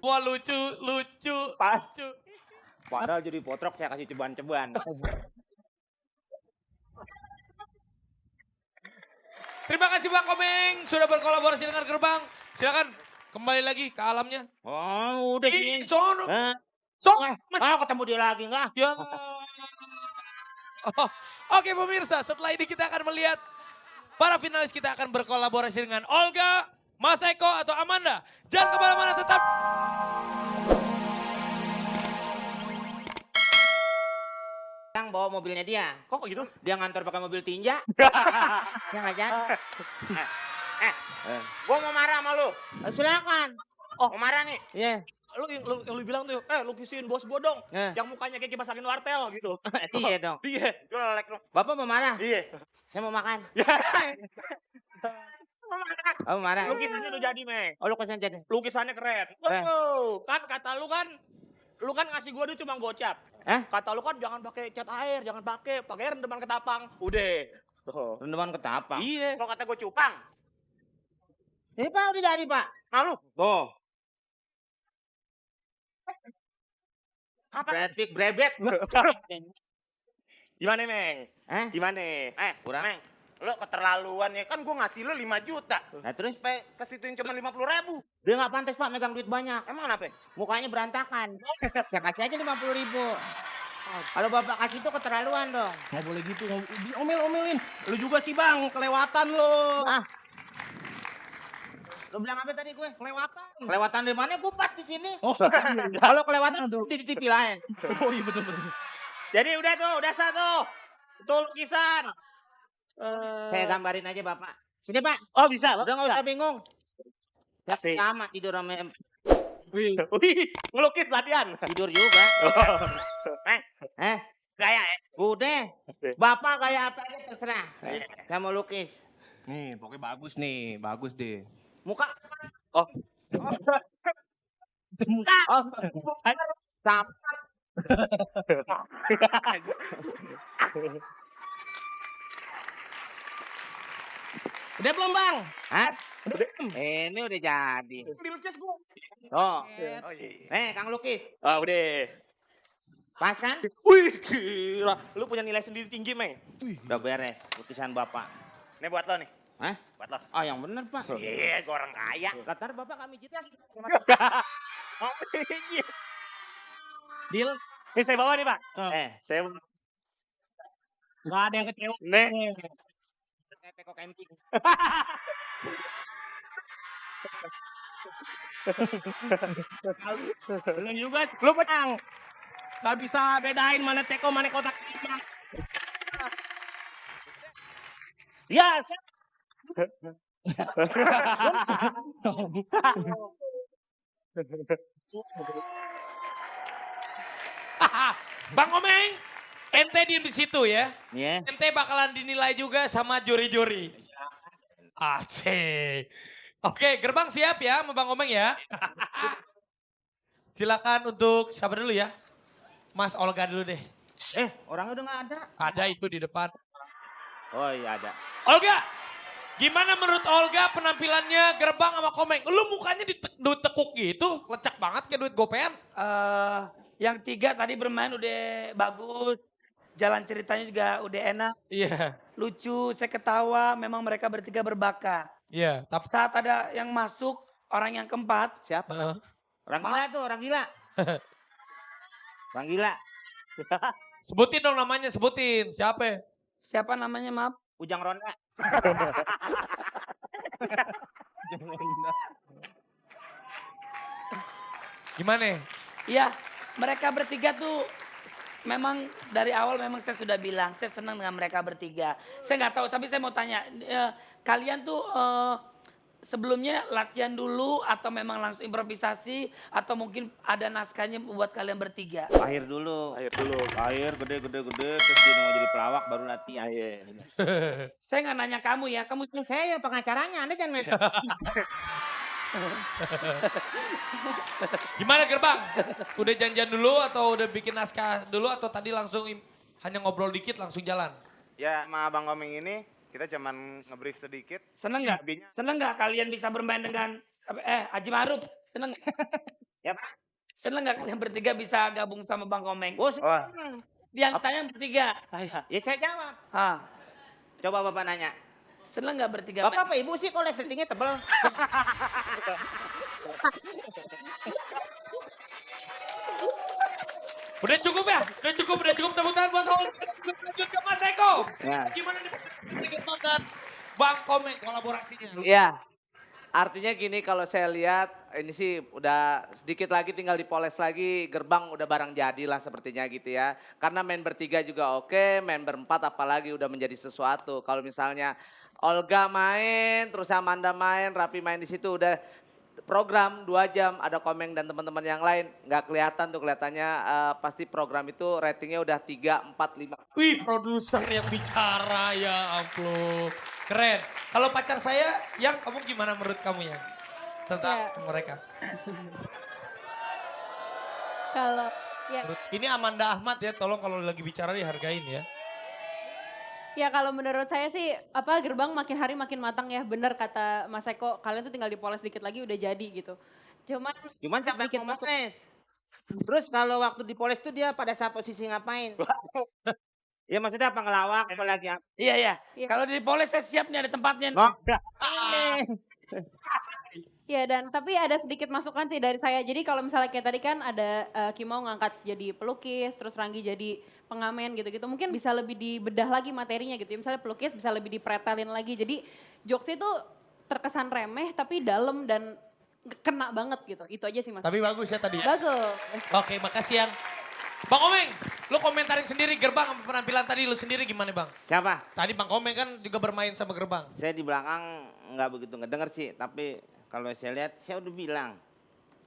Semua lucu. Padahal jadi potrok saya kasih ceban-ceban. Terima kasih Bang Komeng sudah berkolaborasi dengan Gerbang. Silakan kembali lagi ke alamnya. Oh, udah Ih, gini. sono. Ketemu dia lagi enggak? Ya. Oh, oke pemirsa, setelah ini kita akan melihat para finalis kita akan berkolaborasi dengan Olga, Mas Eko atau Amanda. Jangan kemana-mana, tetap. Yang bawa mobilnya dia. Kok gitu? Dia ngantor pakai mobil tinja. Yang ngajak. Gua mau marah sama lu. Silakan. Oh. Mau marah nih? Iya. Lu bilang tuh, lukisin bos gua dong. Yang mukanya kayak kipas angin wartel gitu. Iya dong. Iya. Jelek dong. Bapak mau marah? Iya. Saya mau makan. Oh, marah. Lukisannya udah jadi, Meng. Oh, lukisan jadi. Lukisannya keren. Wow, kan kata lu kan ngasih gua duit cuma gocap. Kata lu kan jangan pakai cat air, jangan pakai rendaman ketapang. Udah. Tuh. Rendaman ketapang. Iya. Lo kata gua cupang. Ini Pak udah jadi, Pak. Nah lu. Tuh. Apa? Brebet. Gimana, Meng? Gimana? Kurang. Meng, lo keterlaluan ya. Kan gua ngasih lo 5 juta. Nah, terus? Sampai ke situin cuma 50.000. Dia nggak pantas, Pak, megang duit banyak. Emang kenapa? Mukanya berantakan. Saya kasih aja 50.000. Kalau Bapak kasih itu keterlaluan dong. Nggak boleh gitu, omel-omelin. Lu juga sih, Bang, kelewatan lo. Lu bilang apa tadi gue? Kelewatan. Kelewatan di mana? Gue pas di sini. Oh, Kalau kelewatan di TV lain. oh iya betul. Jadi udah sah tuh. Itu lukisan. Saya gambarin aja, Bapak. Sini, Pak. Oh, bisa. Udah nggak usah bingung. Asik. Sama tidur sama Wih, ngelukis latihan. tidur juga. Gaya ya. Udah. Bapak kayak apa aja terserah. Saya mau lukis. Nih, pokoknya bagus deh. Muka. Oh. Sama. Udah belum, Bang? Ini udah jadi. Dilukis gua. Oh. Oh iya. Kang lukis. Ah, udah. Pas kan? Wih, gila. Lu punya nilai sendiri tinggi, Meng. Udah beres lukisan Bapak. Ini buat lo nih. Buat lo. Oh, yang bener, Pak. Iya, gua orang kaya. Latar Bapak kami mijit lagi. Oh, iya. Deal. Ini saya bawa nih, Pak. Saya bawa. Nggak ada yang kecewa. Nih. Teko camping. Belum juga sih. Lu pedang. Nggak bisa bedain mana teko, mana kotak. Ya, Bang Komeng, ente diem di situ ya. Iya. Ente bakalan dinilai juga sama juri-juri. Asik. Oke, Gerbang siap ya sama Bang Komeng ya. Silakan untuk siapa dulu ya? Mas Olga dulu deh. Orangnya udah nggak ada. Ada itu di depan. Oh iya ada. Olga, gimana menurut Olga penampilannya Gerbang sama Komeng? Lu mukanya ditekuk gitu, lecak banget kayak duit gopean. Yang 3 tadi bermain udah bagus. Jalan ceritanya juga udah enak. Iya. Lucu, saya ketawa. Memang mereka bertiga berbakat. Iya, tapi Saat ada yang masuk, orang yang keempat. Siapa? Orang gila tuh, orang gila. Orang gila. sebutin dong namanya, sebutin. Siapa? Siapa namanya, maaf? Ujang Ronda. Gimana? Iya, mereka bertiga tuh memang dari awal memang saya sudah bilang. Saya senang dengan mereka bertiga. Saya nggak tahu, tapi saya mau tanya. Kalian tuh sebelumnya latihan dulu atau memang langsung improvisasi atau mungkin ada naskahnya buat kalian bertiga? Akhir dulu. Akhir gede. Terus dia mau jadi pelawak baru latihan. Saya nggak nanya kamu ya, kamu sih. Saya pengacaranya, Anda jangan main. Gimana Gerbang? Udah janjian dulu atau udah bikin naskah dulu atau tadi langsung hanya ngobrol dikit langsung jalan? Ya, sama Abang Komeng ini kita cuman nge-brief sedikit. Seneng nggak? Seneng nggak kalian bisa bermain dengan Haji Maruf? Seneng? Siapa? Seneng nggak kalian bertiga bisa gabung sama Bang Komeng? Oh, Wah. Yang tanya bertiga. ya saya jawab. Ah, Coba Bapak nanya. seneng nggak bertiga? Bapak apa Ibu sih kok resletingnya tebel? Udah cukup ya? Udah cukup tepuk tangan buat Olga. Lanjut ke Mas Eko. Ya. Gimana nih Gerbang dan Bang Komeng kolaborasinya? Iya. Artinya gini kalau saya lihat ini sih udah sedikit lagi tinggal dipoles lagi gerbang udah barang jadi lah sepertinya gitu ya. Karena main bertiga juga oke, main berempat apalagi udah menjadi sesuatu. Kalau misalnya Olga main, terus Amanda main, Rapi main di situ udah program 2 jam ada Komeng dan teman-teman yang lain nggak kelihatan tuh kelihatannya pasti program itu ratingnya udah 3, 4, 5. Wih, produser yang bicara ya ampun. Keren. Kalau pacar saya, yang kamu gimana menurut kamu ya? Tentang mereka. Kalau ya Ini Amanda Ahmad ya, tolong kalau lagi bicara dihargain ya. ya kalau menurut saya sih apa Gerbang makin hari makin matang ya. Bener kata Mas Eko, kalian tuh tinggal dipoles dikit lagi udah jadi gitu. Cuman siapa sedikit yang mau masuk. poles? Terus kalau waktu dipoles tuh dia pada saat posisi ngapain? Ya maksudnya apa ngelawak apa lagi? Iya, iya. Iya. Kalau dipoles saya siap nih ada tempatnya. Ya dan tapi ada sedikit masukan sih dari saya. Jadi kalau misalnya kayak tadi kan ada Kimau ngangkat jadi pelukis, terus Ranggi jadi pengamen gitu-gitu. Mungkin bisa lebih dibedah lagi materinya gitu. Ya, misalnya pelukis bisa lebih dipretelin lagi. Jadi jokesnya itu terkesan remeh tapi dalam dan kena banget gitu. Itu aja sih Mas. Tapi bagus ya tadi. Bagus. Oke, makasih yang. Bang Komeng, lu komentarin sendiri Gerbang sama penampilan tadi lu sendiri gimana Bang? Siapa? Tadi Bang Komeng kan juga bermain sama Gerbang. Saya di belakang nggak begitu ngedenger sih, tapi kalau saya lihat saya udah bilang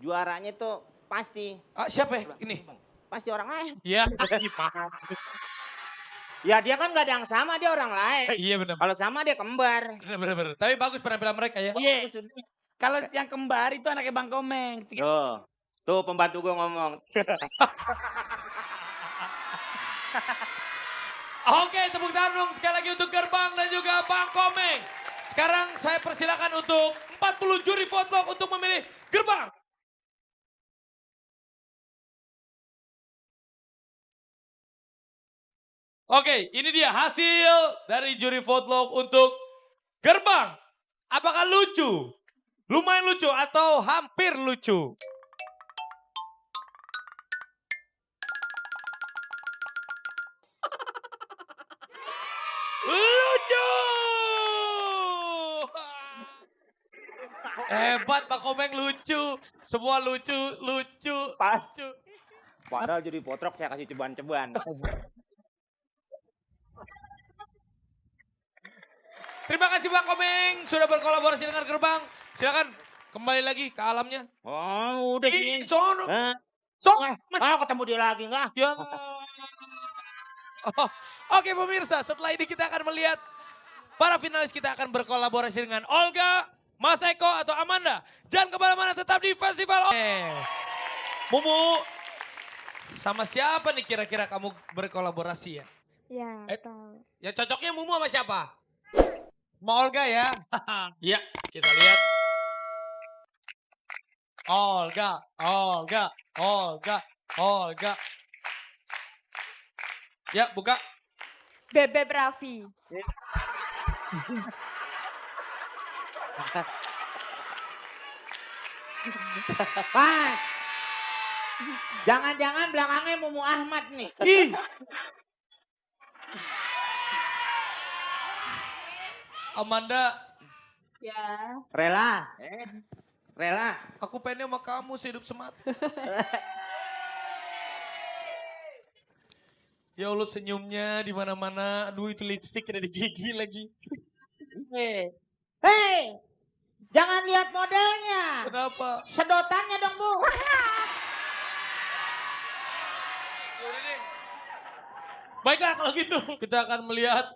juaranya tuh pasti Siapa ya? Ini? pasti orang lain. Iya. Ya dia kan nggak ada yang sama, dia orang lain. Iya benar. Kalau sama dia kembar. Benar. Tapi bagus penampilan mereka ya. Iya. Kalau yang kembar itu anaknya Bang Komeng. Tuh pembantu gue ngomong. Oke, tepuk tangan dong sekali lagi untuk Gerbang dan juga Bang Komeng. Sekarang saya persilakan untuk 40 juri vote untuk memilih Gerbang. Oke, ini dia hasil dari juri vote untuk Gerbang. Apakah lucu? Lumayan lucu atau hampir lucu? Lucu! Hebat Bang Komeng lucu. Semua lucu. Padahal jadi potrok saya kasih ceban-ceban. Terima kasih Bang Komeng sudah berkolaborasi dengan Gerbang. Silakan kembali lagi ke alamnya. Oh udah Ih, gini. sono. Sok. Ketemu dia lagi enggak? Ya. Oh, oke pemirsa, setelah ini kita akan melihat para finalis kita akan berkolaborasi dengan Olga, Mas Eko atau Amanda. Jangan kemana-mana, tetap di Festival Yes. Mumu, sama siapa nih kira-kira kamu berkolaborasi ya? Ya, tahu. Ya cocoknya Mumu sama siapa? Sama Olga ya? Iya, kita lihat. Olga. Ya, buka. Bebek Raffi. Pas. Jangan-jangan belakangnya Mumu Ahmad nih. Ih. Amanda, Ya. Rela. Rela. aku pengen sama kamu sehidup semati. Ya Allah senyumnya di mana-mana. Aduh itu lipstick ada di gigi lagi. Hei. Jangan lihat modelnya. Kenapa? Sedotannya dong, Bu. Baiklah kalau gitu. Kita akan melihat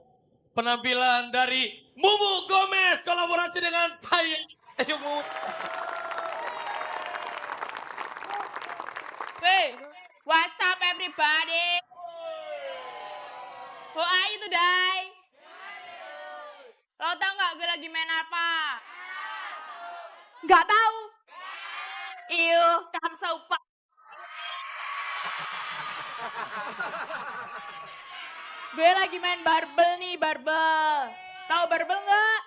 penampilan dari Mumu Gomez. Kolaborasi dengan Hai. Ayo Mumu. Hey, what's up everybody? How are you today? Lo tau gak gue lagi main apa? Gak tahu. Iu, kamsaupa. Gue lagi main barbel nih, barbel. Tahu barbel nggak?